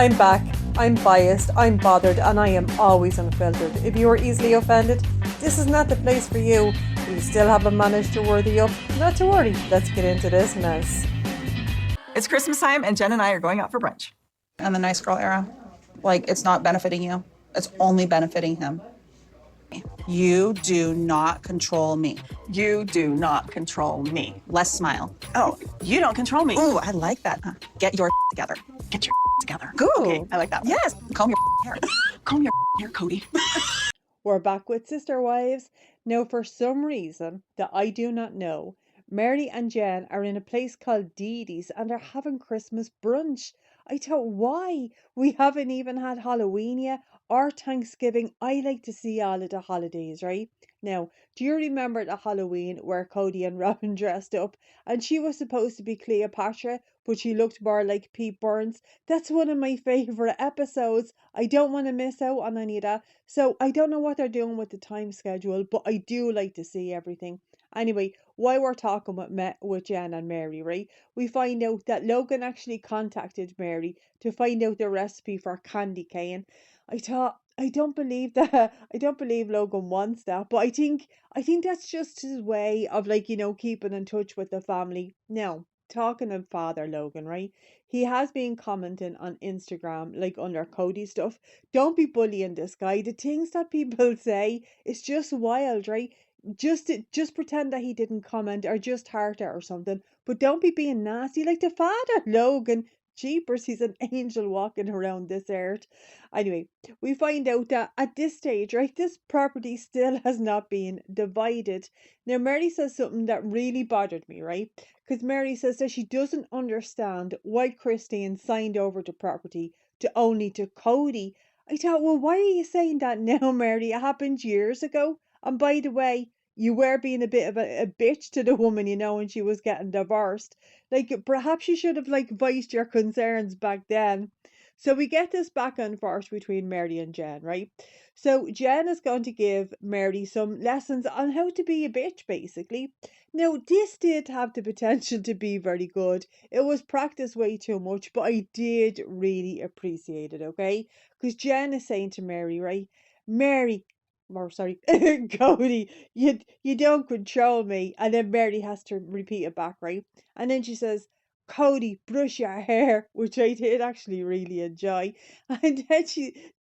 I'm back, I'm biased, I'm bothered, and I am always unfiltered. If you are easily offended, this is not the place for you. But you still haven't managed to worthy up? Not to worry, let's get into this mess. It's Christmas time, and Jen and I are going out for brunch. And the nice girl era. Like, it's not benefiting you. It's only benefiting him. You do not control me. You do not control me. Less smile. Oh, you don't control me. Ooh, I like that. Get your together. Get your together. Good. Okay, I like that one. Yes. Comb your hair. Comb your hair, Kody. We're back with Sisterwives. Now, for some reason that I do not know, Mary and Jen are in a place called Didi's and they're having Christmas brunch. I thought, why? We haven't even had Halloween yet or Thanksgiving. I like to see all of the holidays, right? Now, do you remember the Halloween where Kody and Robin dressed up and she was supposed to be Cleopatra, but she looked more like Pete Burns? That's one of my favourite episodes. I don't want to miss out on any of that. So I don't know what they're doing with the time schedule, but I do like to see everything. Anyway, while we're talking with Jen and Mary, right, we find out that Logan actually contacted Mary to find out the recipe for candy cane. I thought, I don't believe that. I don't believe Logan wants that, but I think that's just his way of, like, keeping in touch with the family. Now, talking of Father Logan, right? He has been commenting on Instagram, like under Kody stuff. Don't be bullying this guy. The things that people say is just wild, right? Just pretend that he didn't comment or just heart it or something. But don't be being nasty like the Father Logan. Jeepers, he's an angel walking around this earth. Anyway, we find out that at this stage, right, this property still has not been divided. Now, Mary says something that really bothered me, right? Because Mary says that she doesn't understand why Christine signed over the property to only to Kody. I thought, well, why are you saying that now, Mary? It happened years ago. And by the way, you were being a bit of a bitch to the woman, when she was getting divorced. Like, perhaps you should have, like, voiced your concerns back then. So we get this back and forth between Mary and Jen, right? So Jen is going to give Mary some lessons on how to be a bitch, basically. Now, this did have the potential to be very good. It was practiced way too much, but I did really appreciate it, okay? Because Jen is saying to Mary, right? Mary, or sorry, Kody, you don't control me. And then Mary has to repeat it back, right? And then she says, Kody, brush your hair, which I did actually really enjoy. And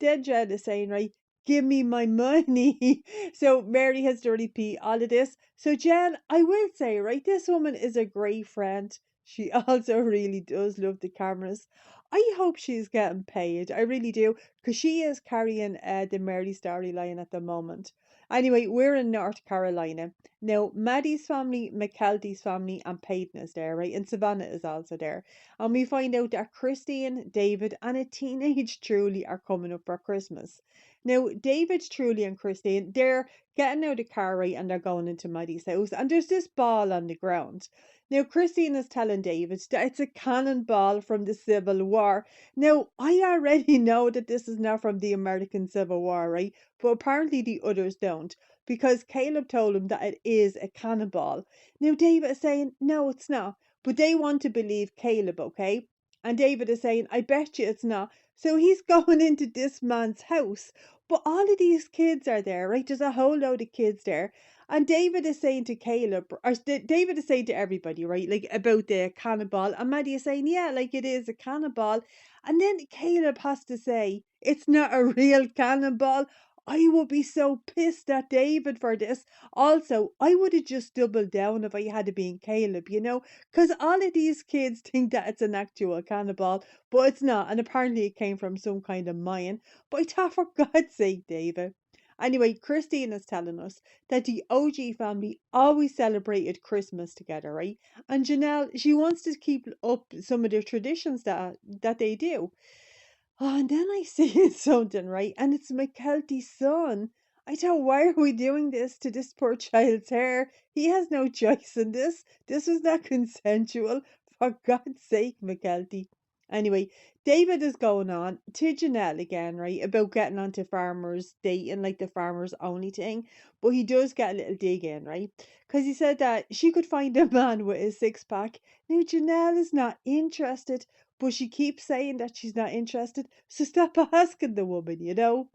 then Jen is saying, right, give me my money. So Mary has to repeat all of this. So Jen, I will say, right, this woman is a great friend. She also really does love the cameras. I hope she's getting paid. I really do, because she is carrying the Mary storyline at the moment. Anyway, we're in North Carolina. Now, Maddie's family, McKelty's family, and Peyton is there, right? And Savannah is also there. And we find out that Christine, David, and a teenage Truly are coming up for Christmas. Now, David, Truly, and Christine, they're getting out of the car, right? And they're going into Maddie's house. And there's this ball on the ground. Now, Christine is telling David that it's a cannonball from the Civil War. Now, I already know that this is not from the American Civil War, right? But apparently the others don't, because Caleb told him that it is a cannonball. Now, David is saying, no, it's not. But they want to believe Caleb, okay? And David is saying, I bet you it's not. So he's going into this man's house. But all of these kids are there, right? There's a whole load of kids there. And David is saying to Caleb, or David is saying to everybody, right, like about the cannonball. And Maddie is saying, yeah, like it is a cannonball. And then Caleb has to say, it's not a real cannonball. I would be so pissed at David for this. Also, I would have just doubled down if I had been Caleb, because all of these kids think that it's an actual cannonball, but it's not. And apparently it came from some kind of mine. But I thought, for God's sake, David. Anyway, Christine is telling us that the OG family always celebrated Christmas together, right? And Janelle, she wants to keep up some of the traditions that they do. Oh, and then I see something, right? And it's McKelty's son. I thought, why are we doing this to this poor child's hair? He has no choice in this. This was not consensual. For God's sake, McKelty. Anyway, David is going on to Janelle again, right? About getting onto farmers dating, like the farmers only thing. But he does get a little dig in, right? Because he said that she could find a man with a six pack. Now, Janelle is not interested. but she keeps saying that she's not interested. So stop asking the woman, you know.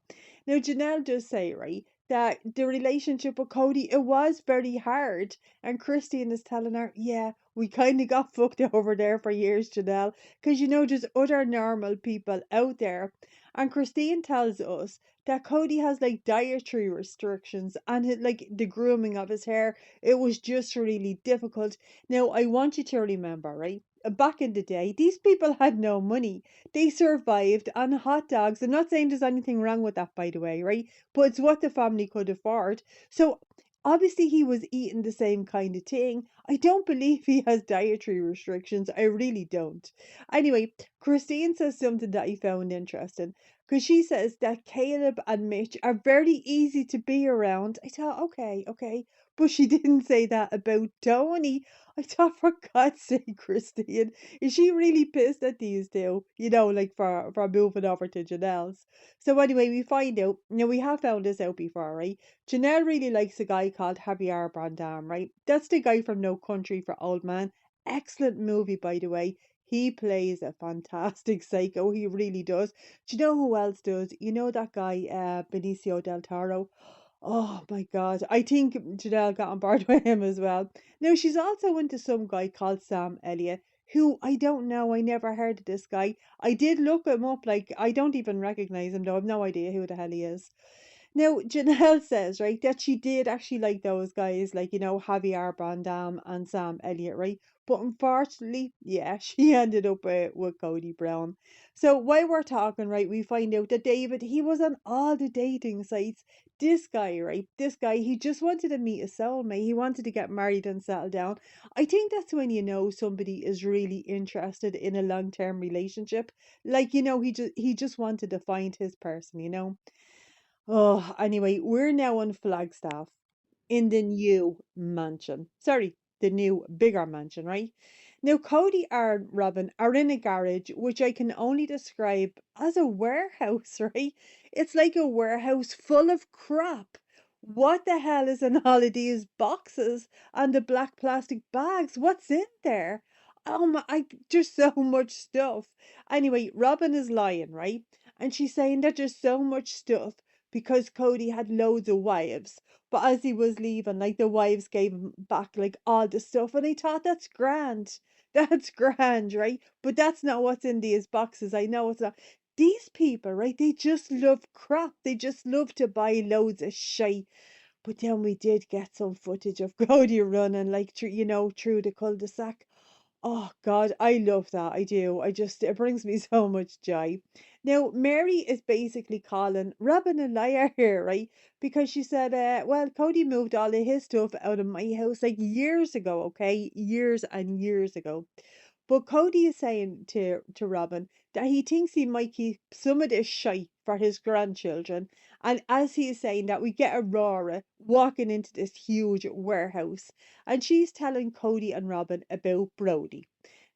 Now Janelle does say, right, that the relationship with Kody, it was very hard. And Christine is telling her, yeah, we kind of got fucked over there for years, Janelle, because you know there's other normal people out there. And Christine tells us that Kody has like dietary restrictions and like the grooming of his hair, it was just really difficult. Now, I want you to remember, right? Back in the day, these people had no money. They survived on hot dogs. I'm not saying there's anything wrong with that, by the way, right? But it's what the family could afford. So obviously he was eating the same kind of thing. I don't believe he has dietary restrictions. I really don't. Anyway, Christine says something that I found interesting because she says that Caleb and Mitch are very easy to be around. I thought, okay, okay. But she didn't say that about Tony. I thought, for God's sake, Christine, is she really pissed at these two? You know, like for moving over to Janelle's. So anyway, we find out. Now we have found this out before, right? Janelle really likes a guy called Javier Bardem, right? That's the guy from No Country for Old Man. Excellent movie, by the way. He plays a fantastic psycho. He really does. Do you know who else does? You know that guy, Benicio del Toro? Oh my God. I think Janelle got on board with him as well. Now, she's also into some guy called Sam Elliott, who I don't know. I never heard of this guy. I did look him up. Like, I don't even recognize him, though. I've no idea who the hell he is. Now, Janelle says, right, that she did actually like those guys, like, you know, Javier Bardem and Sam Elliott, right? But unfortunately, yeah, she ended up with Kody Brown. So while we're talking, right, we find out that David, he was on all the dating sites. This guy, right, this guy, he just wanted to meet a soulmate. He wanted to get married and settle down. I think that's when you know somebody is really interested in a long-term relationship. Like, you know, he just wanted to find his person, you know. Oh, anyway, we're now on Flagstaff in the new mansion. Sorry, the new bigger mansion, right? Now, Cody and Robin are in a garage, which I can only describe as a warehouse, right? It's like a warehouse full of crap. What the hell is in all of these boxes and the black plastic bags? What's in there? Oh my, there's so much stuff. Anyway, Robin is lying, right? And she's saying that there's so much stuff because Cody had loads of wives. But as he was leaving, like the wives gave him back like all the stuff, and I thought that's grand. That's grand, right? But that's not what's in these boxes. I know it's not. These people, right? They just love crap. They just love to buy loads of shit. But then we did get some footage of Cody running, like through, you know, through the cul-de-sac. Oh God, I love that. I do. It brings me so much joy. Now, Mary is basically calling Robin a liar here, right? Because she said, well, Cody moved all of his stuff out of my house like years ago, okay? Years and years ago. But Cody is saying to Robin that he thinks he might keep some of this shite for his grandchildren. And as he is saying that, we get Aurora walking into this huge warehouse and she's telling Cody and Robin about Brody.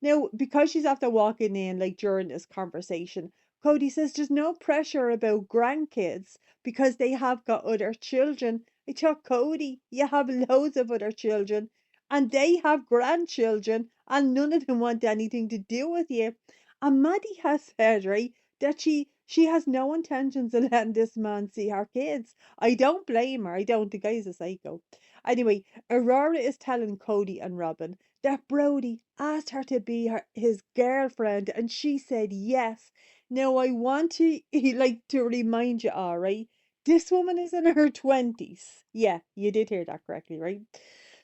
Now, because she's after walking in like during this conversation, Cody says there's no pressure about grandkids because they have got other children. I thought, Cody, you have loads of other children and they have grandchildren and none of them want anything to do with you. And Maddie has said, right, that she has no intentions of letting this man see her kids. I don't blame her. I don't. The guy's a psycho. Anyway, Aurora is telling Cody and Robin that Brody asked her to be his girlfriend and she said yes. Now I want to like to remind you all, right? This woman is in her 20s. Yeah, you did hear that correctly, right?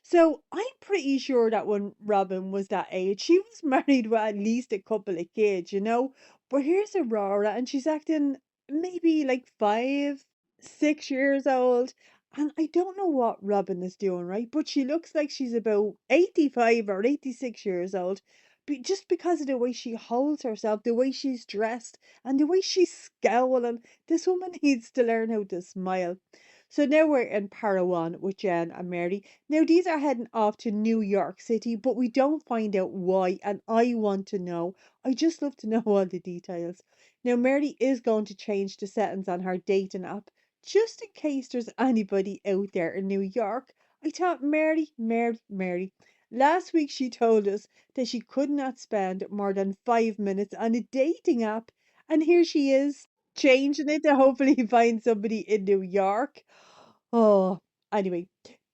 So I'm pretty sure that when Robin was that age, she was married with at least a couple of kids, you know? But here's Aurora and she's acting maybe like 5, 6 years old. And I don't know what Robin is doing, right? But she looks like she's about 85 or 86 years old. Just because of the way she holds herself, the way she's dressed, and the way she's scowling. This woman needs to learn how to smile. So now we're in Parawan with Jen and Mary. Now these are heading off to New York City, but we don't find out why, and I want to know. I just love to know all the details. Now Mary is going to change the settings on her dating app just in case there's anybody out there in New York. I thought, Mary, Mary, Mary, Last week she told us that she could not spend more than 5 minutes on a dating app, and here she is changing it to hopefully find somebody in New York. Oh, anyway,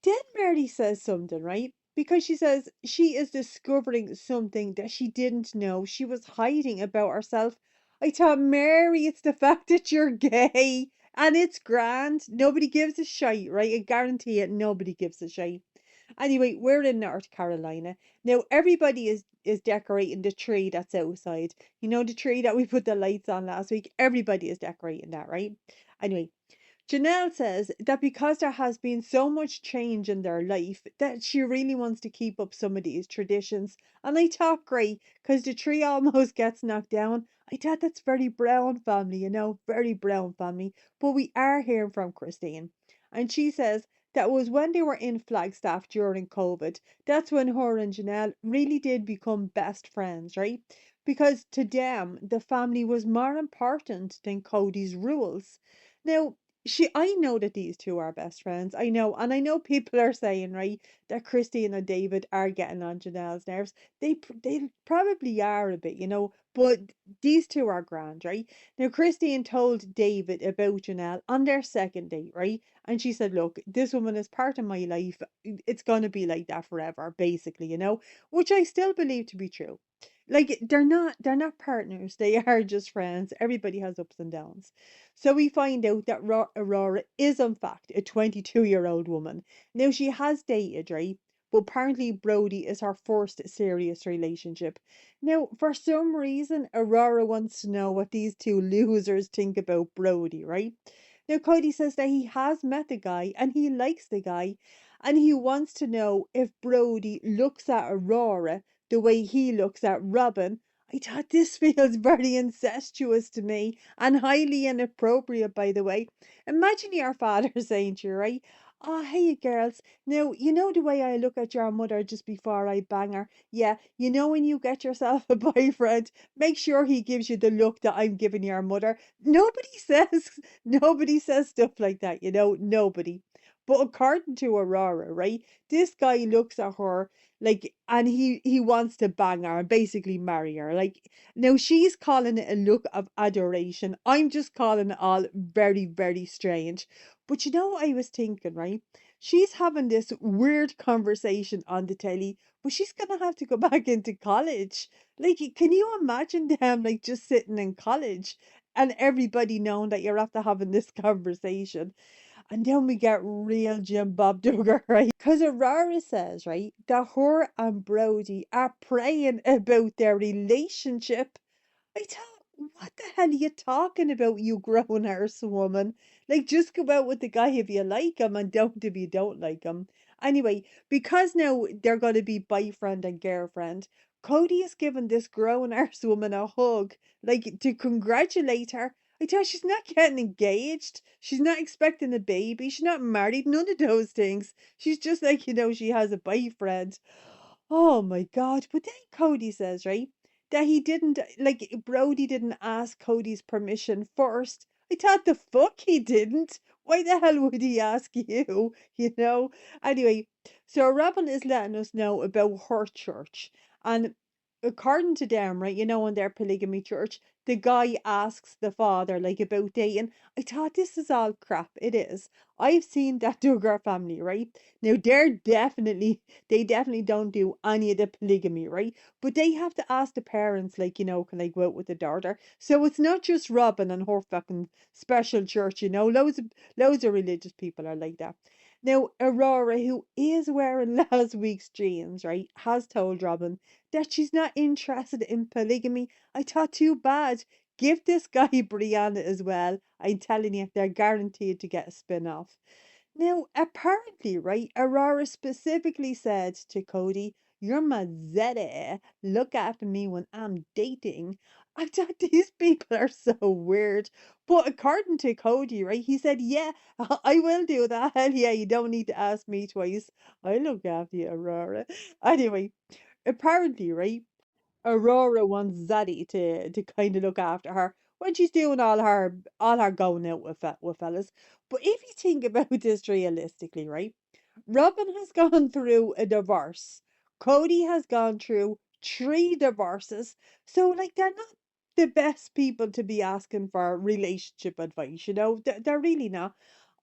then Mary says something, right? Because she says she is discovering something that she didn't know she was hiding about herself. I thought, Mary, it's the fact that you're gay, and it's grand. Nobody gives a shite, right? I guarantee it, nobody gives a shite. Anyway, we're in North Carolina. Now everybody is decorating the tree that's outside. You know the tree that we put the lights on last week? Everybody is decorating that, right? Anyway, Janelle says that because there has been so much change in their life, that she really wants to keep up some of these traditions. And I thought, great, because the tree almost gets knocked down. I thought that's very Brown family, very Brown family. But we are hearing from Christine. And she says that was when they were in Flagstaff during COVID. That's when her and Janelle really did become best friends, right? Because to them, the family was more important than Cody's rules. Now, I know that these two are best friends. I know, and I know people are saying, right, that Christine and David are getting on Janelle's nerves. They probably are a bit, but these two are grand, right? Now Christine told David about Janelle on their second date, right? And she said, "Look, this woman is part of my life. It's gonna be like that forever, basically, which I still believe to be true. Like they're not partners. They are just friends. Everybody has ups and downs. So we find out that Aurora is in fact a 22-year-old woman. Now she has dated, right? But apparently Brody is her first serious relationship. Now, for some reason, Aurora wants to know what these two losers think about Brody, right? Now, Cody says that he has met the guy and he likes the guy, and he wants to know if Brody looks at Aurora the way he looks at Robin. I thought this feels very incestuous to me and highly inappropriate, by the way. Imagine your father saying to you, right? Oh, hey, girls. Now, you know the way I look at your mother just before I bang her? Yeah, when you get yourself a boyfriend, make sure he gives you the look that I'm giving your mother. Nobody says stuff like that, nobody. But according to Aurora, right, this guy looks at her like, and he wants to bang her and basically marry her. Like, now she's calling it a look of adoration. I'm just calling it all very, very strange. But I was thinking, right? She's having this weird conversation on the telly, but she's gonna have to go back into college. Like, can you imagine them like just sitting in college and everybody knowing that you're after having this conversation? And then we get real Jim Bob Duggar, right? Because Aurora says, right, that her and Brody are praying about their relationship. I thought, what the hell are you talking about, you grown arse woman? Like, just go out with the guy if you like him and don't if you don't like him. Anyway, because now they're going to be boyfriend and girlfriend, Cody is giving this grown arse woman a hug, like to congratulate her. I tell you, she's not getting engaged. She's not expecting a baby. She's not married. None of those things. She's just like, she has a boyfriend. Oh my God. But then Cody says, right, that he didn't, like, Brody didn't ask Cody's permission first. I thought the fuck he didn't. Why the hell would he ask you? Anyway, so Robin is letting us know about her church. And according to them, right, in their polygamy church, the guy asks the father, like, about dating. I thought this is all crap. It is. I've seen that Duggar family, right? Now, they definitely don't do any of the polygamy, right? But they have to ask the parents, like, can I go out with the daughter? So it's not just Robin and her fucking special church, loads of religious people are like that. Now, Aurora, who is wearing last week's jeans, right, has told Robin that she's not interested in polygamy. I thought, too bad. Give this guy Brianna as well. I'm telling you, they're guaranteed to get a spin off. Now, apparently, right, Aurora specifically said to Kody, "You're my Zeddy. Look after me when I'm dating." I thought these people are so weird. But according to Kody, right, he said, "Yeah, I will do that. Hell yeah, you don't need to ask me twice. I look after you, Aurora." Anyway, apparently, right, Aurora wants Zaddy to kind of look after her when she's doing all her going out with fellas. But if you think about this realistically, right, Robin has gone through a divorce. Kody has gone through 3 divorces. So, like, they're not the best people to be asking for relationship advice, you know? They're really not.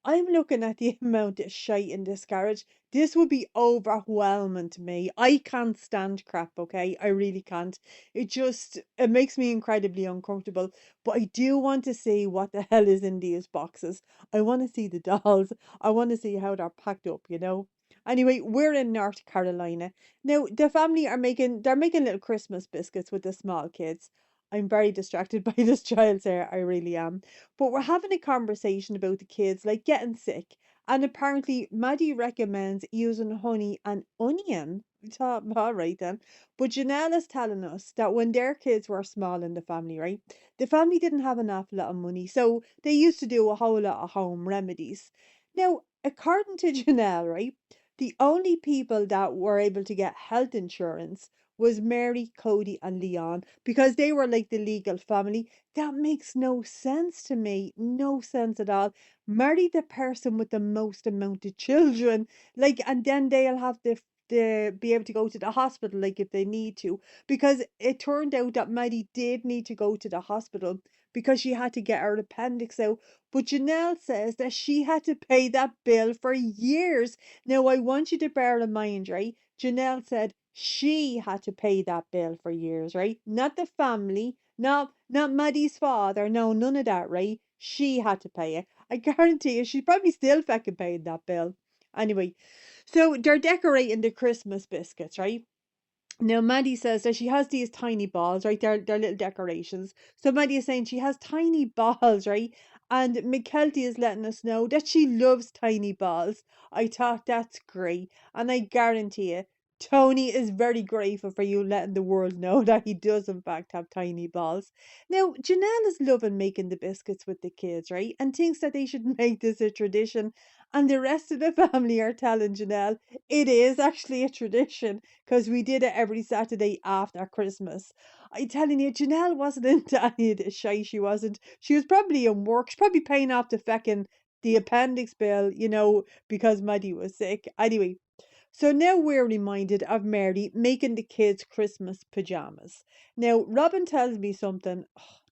I'm looking at the amount of shite in this garage. This would be overwhelming to me. I can't stand crap, okay? I really can't. It makes me incredibly uncomfortable. But I do want to see what the hell is in these boxes. I want to see the dolls. I want to see how they're packed up, you know? Anyway, we're in North Carolina. Now, the family they're making little Christmas biscuits with the small kids. I'm very distracted by this child's hair, I really am. But we're having a conversation about the kids like getting sick. And apparently, Maddie recommends using honey and onion. We thought, all right then. But Janelle is telling us that when their kids were small in the family, right? The family didn't have an awful lot of money. So they used to do a whole lot of home remedies. Now, according to Janelle, right? The only people that were able to get health insurance was Mary, Kody, and Leon because they were like the legal family. That makes no sense to me. No sense at all. Marry the person with the most amount of children. Like, and then they'll have the be able to go to the hospital, like if they need to. Because it turned out that Maddie did need to go to the hospital because she had to get her appendix out. But Janelle says that she had to pay that bill for years. Now I want you to bear in mind, right? Janelle said she had to pay that bill for years, right? Not the family, not Maddie's father, no, none of that, right? She had to pay it. I guarantee you, she's probably still fucking paying that bill. Anyway, so they're decorating the Christmas biscuits, right? Now, Maddie says that she has these tiny balls, right? They're little decorations. So Maddie is saying she has tiny balls, right? And McKelty is letting us know that she loves tiny balls. I thought that's great. And I guarantee you, Tony is very grateful for you letting the world know that he does, in fact, have tiny balls. Now, Janelle is loving making the biscuits with the kids, right? And thinks that they should make this a tradition. And the rest of the family are telling Janelle it is actually a tradition because we did it every Saturday after Christmas. I telling you, Janelle wasn't into any of this shy. She wasn't. She was probably in work. She's probably paying off the appendix bill, you know, because Maddie was sick. Anyway, so now we're reminded of Mary making the kids Christmas pajamas. Now, Robin tells me something.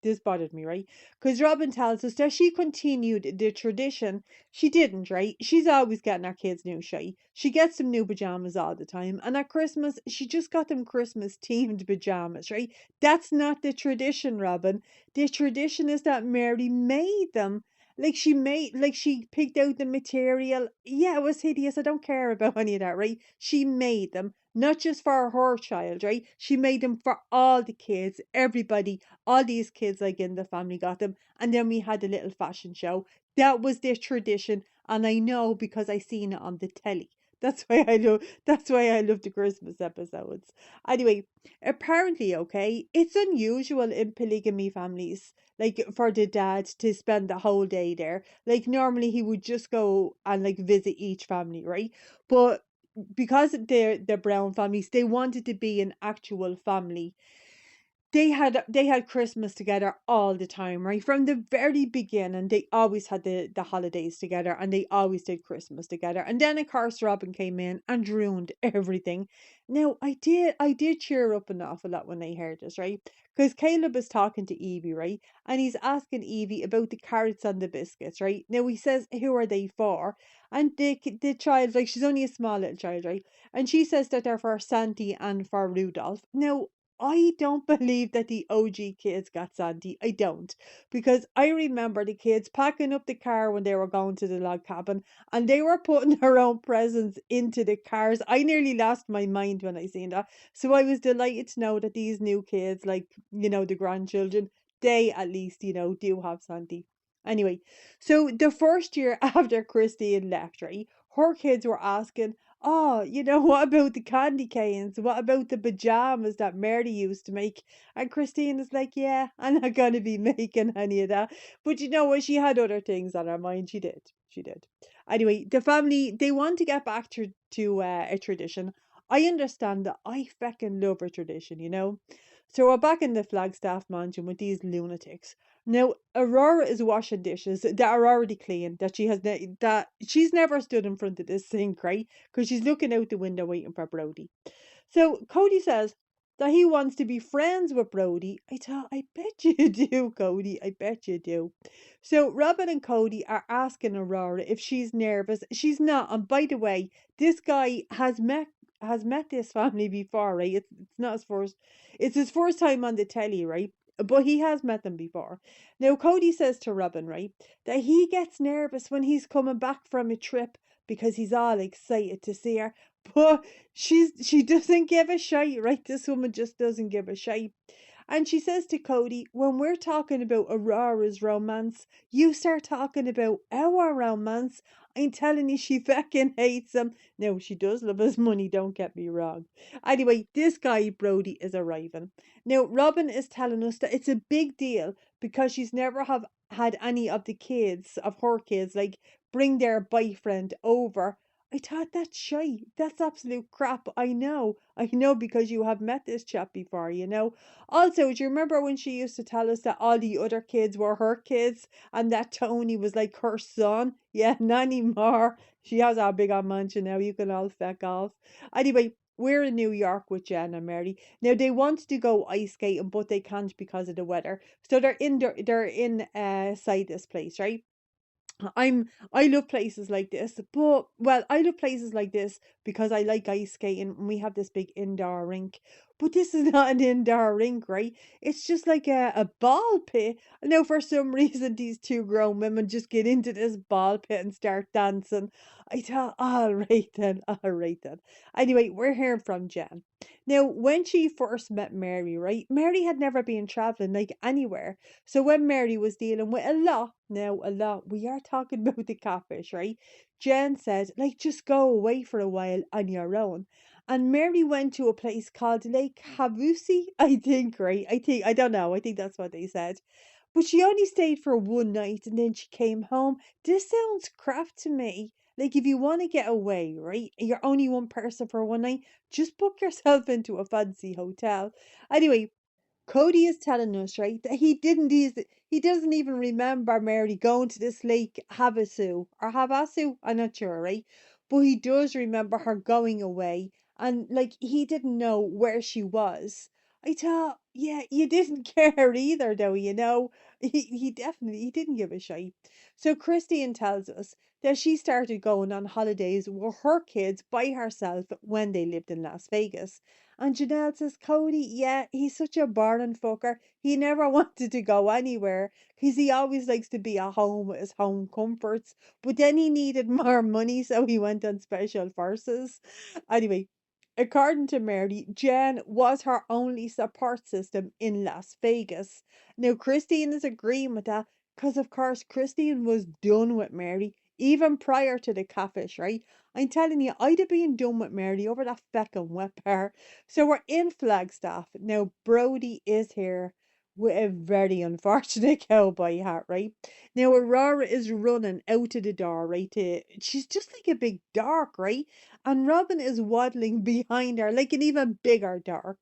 This bothered me, right? Because Robin tells us that she continued the tradition. She didn't, right? She's always getting our kids new shy. She gets them new pajamas all the time. And at Christmas, she just got them Christmas themed pajamas, right? That's not the tradition, Robin. The tradition is that Mary made them. Like she picked out the material. Yeah, it was hideous. I don't care about any of that, right? She made them, not just for her child, right? She made them for all the kids, everybody, all these kids like in the family got them. And then we had a little fashion show. That was their tradition. And I know because I seen it on the telly. That's why I love the Christmas episodes. Anyway, apparently, okay, it's unusual in polygamy families like for the dad to spend the whole day there. Like normally he would just go and like visit each family, right? But because they're Brown families, they wanted to be an actual family. They had Christmas together all the time, right? From the very beginning, they always had the holidays together and they always did Christmas together. And then of course Robin came in and ruined everything. Now I did cheer up an awful lot when I heard this, right? Because Caleb is talking to Evie, right? And he's asking Evie about the carrots and the biscuits, right? Now he says, who are they for? And the child, like she's only a small little child, right? And she says that they're for Santi and for Rudolph. Now I don't believe that the OG kids got Santi. I don't. Because I remember the kids packing up the car when they were going to the log cabin and they were putting their own presents into the cars. I nearly lost my mind when I seen that. So I was delighted to know that these new kids, like, you know, the grandchildren, they at least, you know, do have Santi. Anyway, so the first year after Christine left, right, her kids were asking, oh, you know, what about the candy canes? What about the pajamas that Mary used to make? And Christine is like, yeah, I'm not going to be making any of that. But you know what? She had other things on her mind. She did. She did. Anyway, the family, they want to get back to a tradition. I understand that. I feckin' love a tradition, you know? So we're back in the Flagstaff mansion with these lunatics. Now, Aurora is washing dishes that are already clean, that she's never stood in front of this sink, right? Because she's looking out the window waiting for Brody. So Kody says that he wants to be friends with Brody. I thought, I bet you do, Kody. I bet you do. So Robin and Kody are asking Aurora if she's nervous. She's not. And by the way, this guy has met this family before, right? It's not his first. It's his first time on the telly, right? But he has met them before. Now Kody says to Robin, right, that he gets nervous when he's coming back from a trip because he's all excited to see her. But she doesn't give a shite, right? This woman just doesn't give a shite. And she says to Kody, when we're talking about Aurora's romance, you start talking about our romance. I'm telling you, she fucking hates him. No, she does love his money, don't get me wrong. Anyway, this guy, Brody, is arriving. Now, Robin is telling us that it's a big deal because she's never have had any of the kids, of her kids, like bring their boyfriend over. I thought that's shy. That's absolute crap. I know because you have met this chap before, you know. Also, do you remember when she used to tell us that all the other kids were her kids and that Tony was like her son? Yeah, not anymore. She has a big old mansion now. You can all feck off. Anyway, we're in New York with Jen and Mary. Now they want to go ice skating, but they can't because of the weather. So they're in side this place, right? I love places like this, but well, I love places like this because I like ice skating and we have this big indoor rink. But this is not an indoor rink, right? It's just like a ball pit. Now, for some reason, these two grown women just get into this ball pit and start dancing. I thought, all right then, all right then. Anyway, we're hearing from Jen. Now, when she first met Mary, right? Mary had never been traveling like anywhere. So when Mary was dealing with a lot, we are talking about the catfish, right? Jen said, like, just go away for a while on your own. And Mary went to a place called Lake Havusi, I think, right? I don't know. I think that's what they said. But she only stayed for one night and then she came home. This sounds crap to me. Like, if you want to get away, right? You're only one person for one night, just book yourself into a fancy hotel. Anyway, Kody is telling us, right, that he doesn't even remember Mary going to this lake Havasu or Havasu, I'm not sure, right? But he does remember her going away and like he didn't know where she was. I thought, yeah, you didn't care either though, you know. He didn't give a shite. So Christian tells us that she started going on holidays with her kids by herself when they lived in Las Vegas. And Janelle says, Kody, yeah, he's such a boring fucker. He never wanted to go anywhere because he always likes to be at home with his home comforts. But then he needed more money, so he went on special forces. Anyway, according to Mary, Jen was her only support system in Las Vegas. Now, Christine is agreeing with that because, of course, Christine was done with Mary even prior to the catfish, right? I'm telling you, I'd have been done with Mary over that feckin' wet bar. So we're in Flagstaff. Now, Brody is here with a very unfortunate cowboy hat, right? Now, Aurora is running out of the door, right? She's just like a big dark, right? And Robin is waddling behind her like an even bigger dark.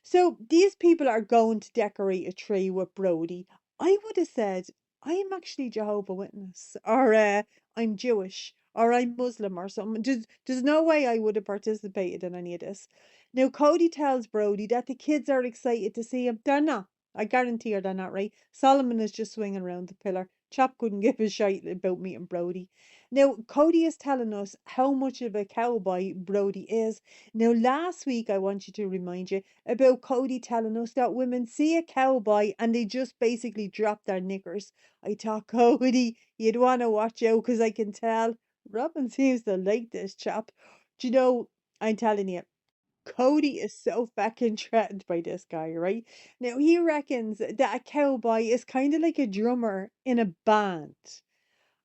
So these people are going to decorate a tree with Brody. I would have said, I'm actually Jehovah Witness, or I'm Jewish, or I'm Muslim, or something. There's no way I would have participated in any of this. Now, Kody tells Brody that the kids are excited to see him. They're not. I guarantee you they're not, right? Solomon is just swinging around the pillar. Chap couldn't give a shite about meeting Brody. Now, Kody is telling us how much of a cowboy Brody is. Now, last week, I want you to remind you about Kody telling us that women see a cowboy and they just basically drop their knickers. I thought, Kody, you'd want to watch out because I can tell Robin seems to like this chap. Do you know, I'm telling you, Kody is so fucking threatened by this guy, right? Now, he reckons that a cowboy is kind of like a drummer in a band.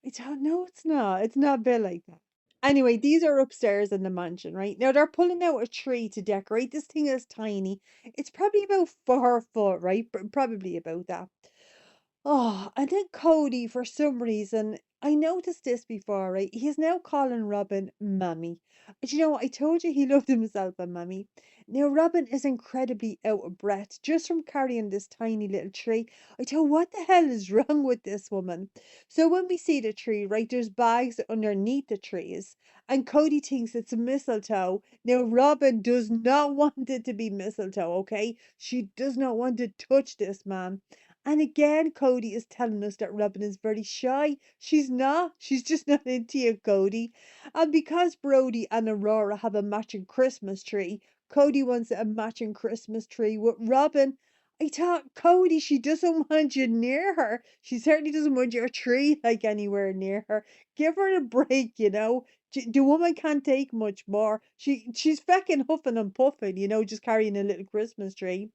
I thought, no, it's not. It's not built like that. Anyway, these are upstairs in the mansion, right? Now they're pulling out a tree to decorate. This thing is tiny. It's probably about 4 foot, right? Probably about that. Oh, and then Kody, for some reason, I noticed this before, right? He's now calling Robin Mummy. But you know what? I told you he loved himself a mummy. Now, Robin is incredibly out of breath just from carrying this tiny little tree. I tell you, what the hell is wrong with this woman? So when we see the tree, right, there's bags underneath the trees, and Kody thinks it's mistletoe. Now, Robin does not want it to be mistletoe, okay? She does not want to touch this man. And again, Kody is telling us that Robin is very shy. She's not. She's just not into you, Kody. And because Brody and Aurora have a matching Christmas tree, Kody wants a matching Christmas tree with Robin. I thought, Kody, she doesn't want you near her. She certainly doesn't want your tree like anywhere near her. Give her a break, you know. The woman can't take much more. She's fecking huffing and puffing, you know, just carrying a little Christmas tree.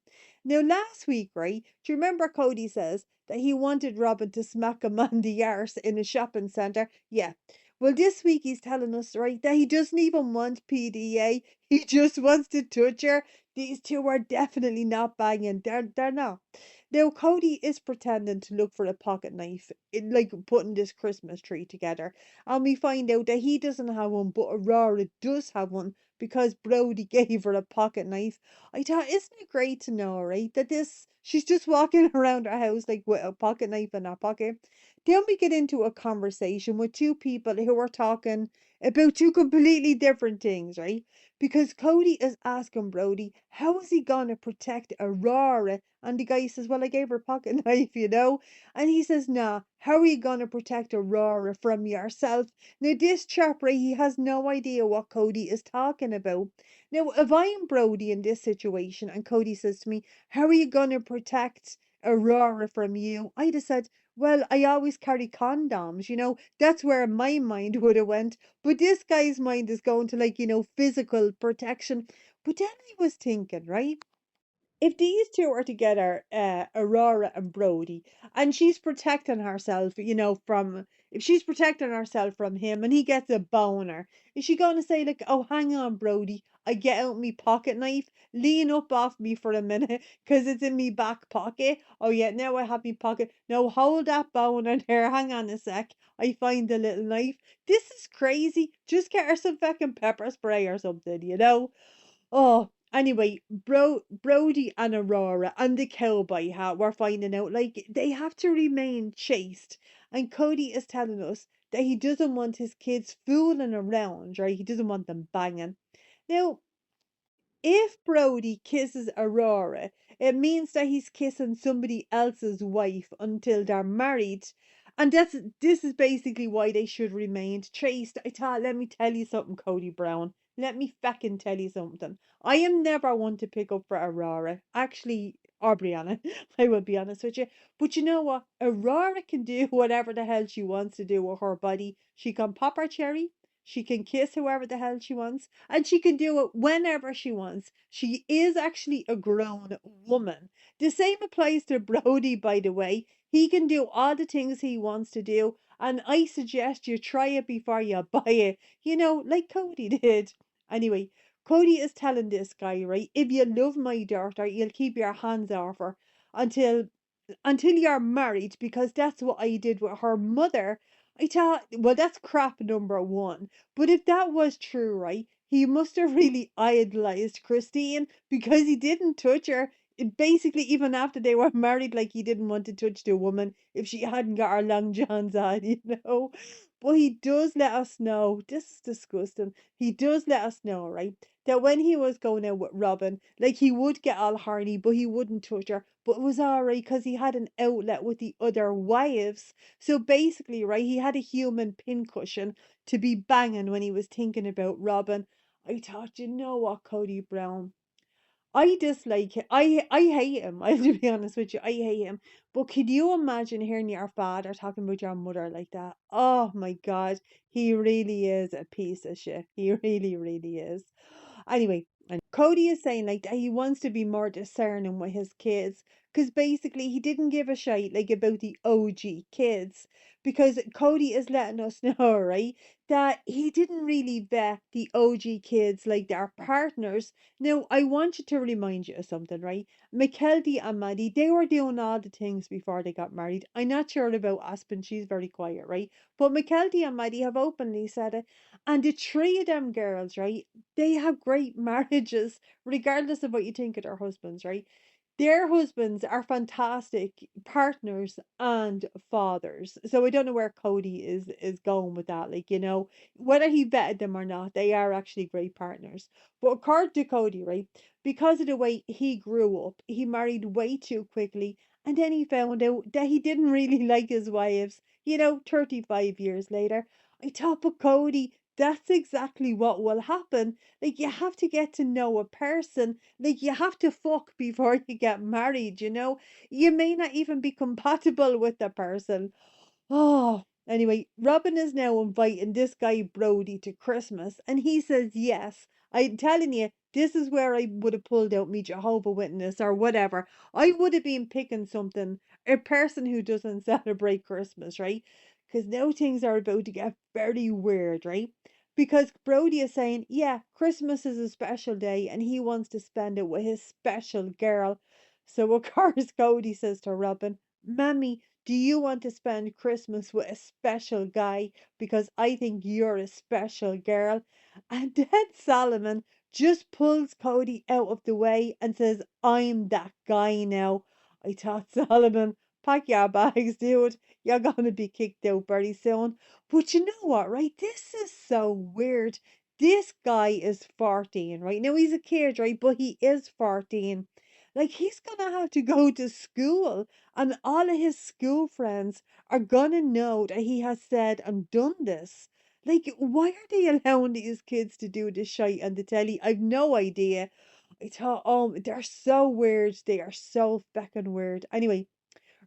Now, last week, right, do you remember Kody says that he wanted Robin to smack him on the arse in a shopping centre? Yeah. Well, this week he's telling us, right, that he doesn't even want PDA. He just wants to touch her. These two are definitely not banging. They're not. Now, Kody is pretending to look for a pocket knife, like putting this Christmas tree together. And we find out that he doesn't have one, but Aurora does have one because Brody gave her a pocket knife. I thought, isn't it great to know, right, that she's just walking around her house like with a pocket knife in her pocket. Then we get into a conversation with two people who are talking about two completely different things, right? Because Kody is asking Brody, how is he gonna protect Aurora? And the guy says, well, I gave her a pocket knife, you know? And he says, nah, how are you gonna protect Aurora from yourself? Now, this chap, right, he has no idea what Kody is talking about. Now, if I'm Brody in this situation and Kody says to me, how are you going to protect Aurora from you? I'd have said, well, I always carry condoms, you know, that's where my mind would have went. But this guy's mind is going to like, you know, physical protection. But then I was thinking, right? If these two are together, Aurora and Brody, and she's protecting herself, you know, if she's protecting herself from him and he gets a boner, is she going to say, like, oh, hang on, Brody, I get out me pocket knife, lean up off me for a minute, because it's in me back pocket. Oh, yeah, now I have me pocket. No, hold that boner there, hang on a sec. I find the little knife. This is crazy. Just get her some fucking pepper spray or something, you know? Oh, anyway, Brody and Aurora and the cowboy hat, we're finding out like they have to remain chaste. And Kody is telling us that he doesn't want his kids fooling around, right? He doesn't want them banging. Now, if Brody kisses Aurora, it means that he's kissing somebody else's wife until they're married. And this is basically why they should remain chaste. I thought, let me tell you something, Kody Brown. Let me feckin' tell you something. I am never one to pick up for Aurora. Actually, or Brianna, I will be honest with you. But you know what? Aurora can do whatever the hell she wants to do with her body. She can pop her cherry. She can kiss whoever the hell she wants, and she can do it whenever she wants. She is actually a grown woman. The same applies to Brody, by the way. He can do all the things he wants to do, and I suggest you try it before you buy it. You know, like Kody did. Anyway, Kody is telling this guy, right? If you love my daughter, you'll keep your hands off her until you're married, because that's what I did with her mother. I thought, well, that's crap number one. But if that was true, right, he must have really idolized Christine because he didn't touch her. Basically, even after they were married, like he didn't want to touch the woman if she hadn't got her long johns on, you know. But he does let us know, this is disgusting. He does let us know, right, that when he was going out with Robin, like he would get all horny, but he wouldn't touch her. But it was alright because he had an outlet with the other wives. So basically, right, he had a human pincushion to be banging when he was thinking about Robin. I thought, you know what, Cody Brown? I dislike him. I hate him. I to be honest with you, I hate him. But could you imagine hearing your father talking about your mother like that? Oh my God, he really is a piece of shit. He really, really is. Anyway, and Cody is saying like that he wants to be more discerning with his kids. because basically he didn't give a shite like about the OG kids, because Kody is letting us know, right, that he didn't really vet the OG kids like their partners. Now, I want you to remind you of something, right? McKelty and Maddie, they were doing all the things before they got married. I'm not sure about Aspen, she's very quiet, right? But McKelty and Maddie have openly said it. And the three of them girls, right, they have great marriages, regardless of what you think of their husbands, right? Their husbands are fantastic partners and fathers. So I don't know where Kody is going with that. Like, whether he vetted them or not, they are actually great partners. But according to Kody, right, because of the way he grew up, he married way too quickly, and then he found out that he didn't really like his wives, 35 years later. I thought, but Kody, that's exactly what will happen. Like, you have to get to know a person. Like, you have to fuck before you get married, you know? You may not even be compatible with the person. Oh, anyway, Robin is now inviting this guy Brody to Christmas, and he says yes. I'm telling you, this is where I would have pulled out me Jehovah Witness or whatever. I would have been picking something, a person who doesn't celebrate Christmas, right? Because now things are about to get very weird, right? Because Brody is saying, yeah, Christmas is a special day, and he wants to spend it with his special girl. So of course Cody says to Robin, Mammy, do you want to spend Christmas with a special guy? Because I think you're a special girl. And then Solomon just pulls Cody out of the way and says, I'm that guy now. I thought, Solomon, pack your bags, dude. You're going to be kicked out very soon. But you know what, right? This is so weird. This guy is 14, right? Now he's a kid, right? But he is 14. Like, he's gonna have to go to school, and all of his school friends are gonna know that he has said and done this. Like, why are they allowing these kids to do this shite on the telly? I've no idea. I thought, oh, they're so weird. They are so fucking weird. Anyway,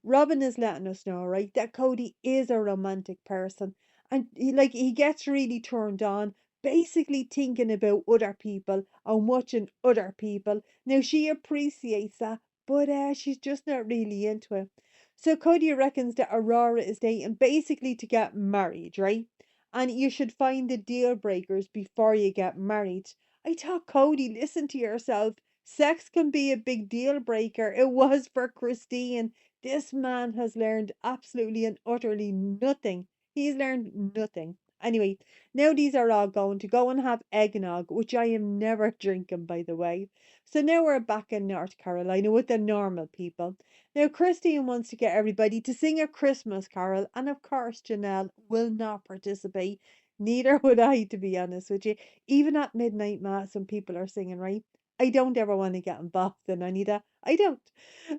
Robin is letting us know, right, that Cody is a romantic person, and he gets really turned on, basically thinking about other people and watching other people. Now she appreciates that, but she's just not really into it. So Cody reckons that Aurora is dating basically to get married, right? And you should find the deal breakers before you get married. I thought, Cody, listen to yourself. Sex can be a big deal breaker. It was for Christine. This man has learned absolutely and utterly nothing. He's learned nothing. Anyway, now these are all going to go and have eggnog, which I am never drinking, by the way. So now we're back in North Carolina with the normal people. Now, Christine wants to get everybody to sing a Christmas carol, and of course, Janelle will not participate. Neither would I, to be honest with you. Even at midnight mass, when people are singing, right? I don't ever want to get involved in any of that. I don't.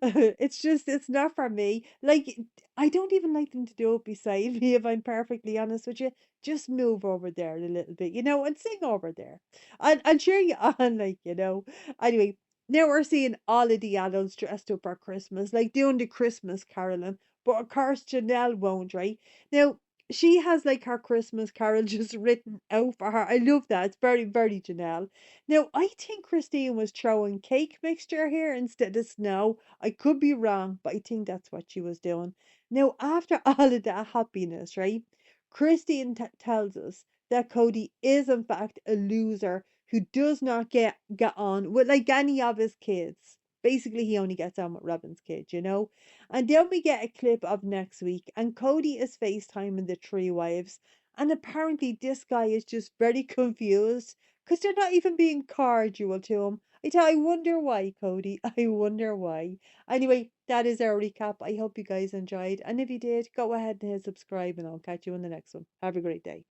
It's just, it's not for me. Like, I don't even like them to do it beside me, if I'm perfectly honest with you. Just move over there a little bit, and sing over there. And cheer you on, Anyway, now we're seeing all of the adults dressed up for Christmas, like doing the Christmas caroling. But of course, Janelle won't, right? Now, she has like her Christmas carol just written out for her. I love that. It's very, very Janelle. Now, I think Christine was throwing cake mixture here instead of snow. I could be wrong, but I think that's what she was doing. Now, after all of that happiness, right? Christine tells us that Cody is in fact a loser who does not get on with like any of his kids. Basically, he only gets on with Robin's kid. And then we get a clip of next week, and Cody is FaceTiming the three wives, and apparently this guy is just very confused because they're not even being cordial to him. I wonder why, Cody. I wonder why. Anyway, that is our recap. I hope you guys enjoyed. And if you did, go ahead and hit subscribe, and I'll catch you in the next one. Have a great day.